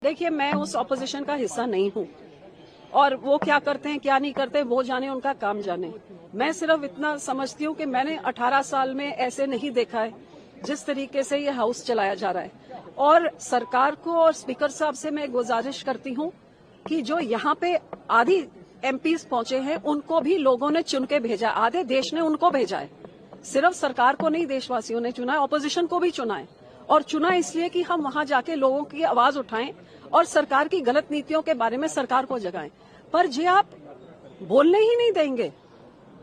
देखिए, मैं उस ऑपोजिशन का हिस्सा नहीं हूँ और वो क्या करते हैं क्या नहीं करते वो जाने, उनका काम जाने। मैं सिर्फ इतना समझती हूँ कि मैंने 18 साल में ऐसे नहीं देखा है जिस तरीके से ये हाउस चलाया जा रहा है। और सरकार को और स्पीकर साहब से मैं गुजारिश करती हूँ कि जो यहाँ पे आधी एमपीज पहुंचे हैं उनको भी लोगों ने चुन के भेजा, आधे देश ने उनको भेजा है। सिर्फ सरकार को नहीं, देशवासियों ने चुना है, ऑपोजिशन को भी चुना है। और चुना इसलिए कि हम वहां जाके लोगों की आवाज उठाएं और सरकार की गलत नीतियों के बारे में सरकार को जगाएं। पर जे आप बोलने ही नहीं देंगे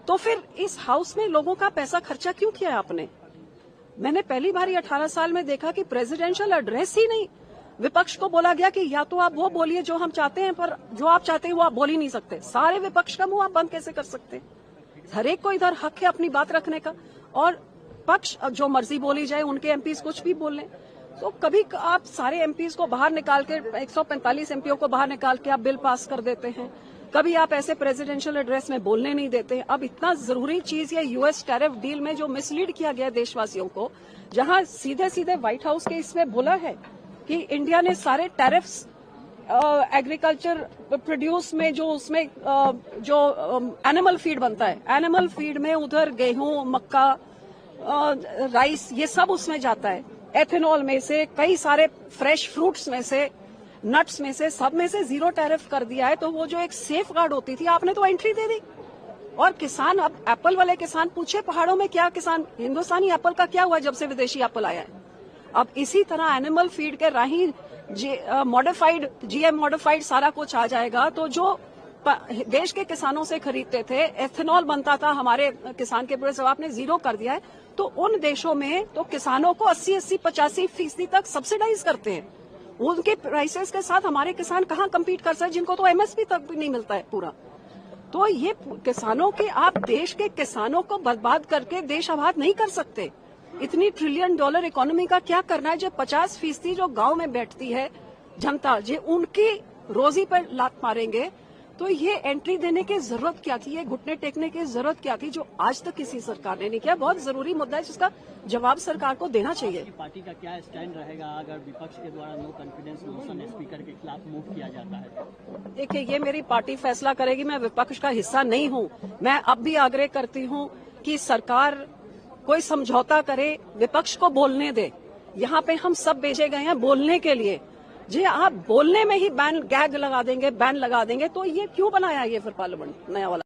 तो फिर इस हाउस में लोगों का पैसा खर्चा क्यों किया है आपने? मैंने पहली बार 18 साल में देखा कि प्रेसिडेंशियल एड्रेस ही नहीं, विपक्ष को बोला गया कि या तो आप वो बोलिए जो हम चाहते हैं, पर जो आप चाहते हैं वो आप बोल ही नहीं सकते। सारे विपक्ष का मुंह आप बंद कैसे कर सकते? हर एक को इधर हक है अपनी बात रखने का, और पक्ष जो मर्जी बोली जाए, उनके एमपीज कुछ भी बोल लें। तो कभी आप सारे एमपीज को बाहर निकाल के 145 एमपीओ को बाहर निकाल के आप बिल पास कर देते हैं, कभी आप ऐसे प्रेसिडेंशियल एड्रेस में बोलने नहीं देते। अब इतना जरूरी चीज ये यूएस टैरिफ डील में जो मिसलीड किया गया देशवासियों को, जहां सीधे सीधे व्हाइट हाउस के इसमें बोला है कि इंडिया ने सारे टैरिफ्स एग्रीकल्चर प्रोड्यूस में जो उसमें जो एनिमल फीड बनता है, एनिमल फीड में उधर गेहूं, मक्का, राइस, ये सब उसमें जाता है। एथेनॉल में से, कई सारे फ्रेश फ्रूट्स में से, नट्स में से, सब में से जीरो टैरिफ कर दिया है। तो वो जो एक सेफ गार्ड होती थी, आपने तो एंट्री दे दी। और किसान, अब एप्पल वाले किसान पूछे पहाड़ों में क्या किसान, हिंदुस्तानी एप्पल का क्या हुआ जब से विदेशी एप्पल आया है? अब इसी तरह एनिमल फीड के राही मॉडिफाइड, जीएम मॉडिफाइड सारा कुछ आ जाएगा। तो जो देश के किसानों से खरीदते थे, एथेनॉल बनता था हमारे किसान के प्रोडक्ट, आपने जीरो कर दिया है। तो उन देशों में तो किसानों को 80-85% तक सब्सिडाइज करते हैं। उनके प्राइसेस के साथ हमारे किसान कहाँ कम्पीट कर सकते, जिनको तो एमएसपी तक भी नहीं मिलता है पूरा। तो ये किसानों के, आप देश के किसानों को बर्बाद करके देश आबाद नहीं कर सकते। इतनी $1 ट्रिलियन इकोनॉमी का क्या करना है जब 50% जो गांव में बैठती है जनता, जो उनकी रोजी पर लात मारेंगे? तो ये एंट्री देने की जरूरत क्या थी, ये घुटने टेकने की जरूरत क्या थी, जो आज तक किसी सरकार ने नहीं किया? बहुत जरूरी मुद्दा है जिसका जवाब सरकार को देना चाहिए। पार्टी का क्या स्टैंड रहेगा अगर विपक्ष के द्वारा नो कॉन्फिडेंस मोशन स्पीकर के खिलाफ मूव किया जाता है? देखिए, ये मेरी पार्टी फैसला करेगी, मैं विपक्ष का हिस्सा नहीं हूँ। मैं अब भी आग्रह करती हूँ कि सरकार कोई समझौता करे, विपक्ष को बोलने दे। यहाँ पे हम सब भेजे गए हैं बोलने के लिए। जी, आप बोलने में ही बैन, गैग लगा देंगे, बैन लगा देंगे, तो ये क्यों बनाया ये फिर पार्लियामेंट नया वाला?